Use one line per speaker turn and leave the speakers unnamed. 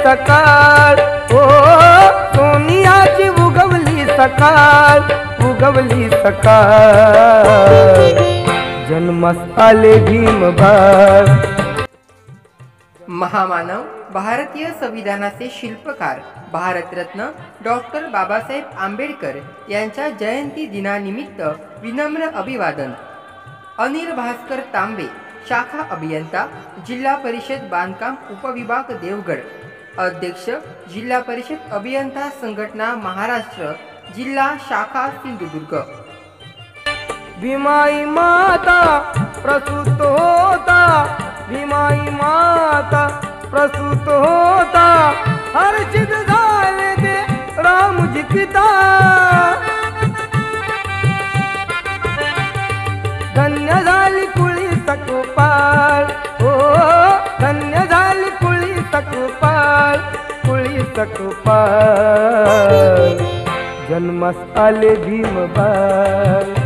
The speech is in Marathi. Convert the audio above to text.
सकाळ, ओ सोनियाची उगवली सकाळ, उगवली सकाळ, जन्मास आले भीमबाळ।
महामानव भारतीय संविधानाचे शिल्पकार भारतरत्न डॉक्टर बाबासाहेब आंबेडकर यांच्या जयंती दिनानिमित्त विनम्र अभिवादन। अनिल भास्कर तांबे, शाखा अभियंता, जिल्हा परिषद बांधकाम उपविभाग देवगड, अध्यक्ष जिल्हा परिषद अभियंता संघटना महाराष्ट्र, जिल्हा शाखा सिंधुदुर्ग।
भीमाई माता प्रसूत होता, भीमाई माता प्रसूत होता, हर्षित झाले ते रामजी पिता। धन्य झाली कुळी सकपाळ, ओ धन्य झाली कुळी सकपाळ, कुळी सकपाळ, जन्मास आले भीमबाळ।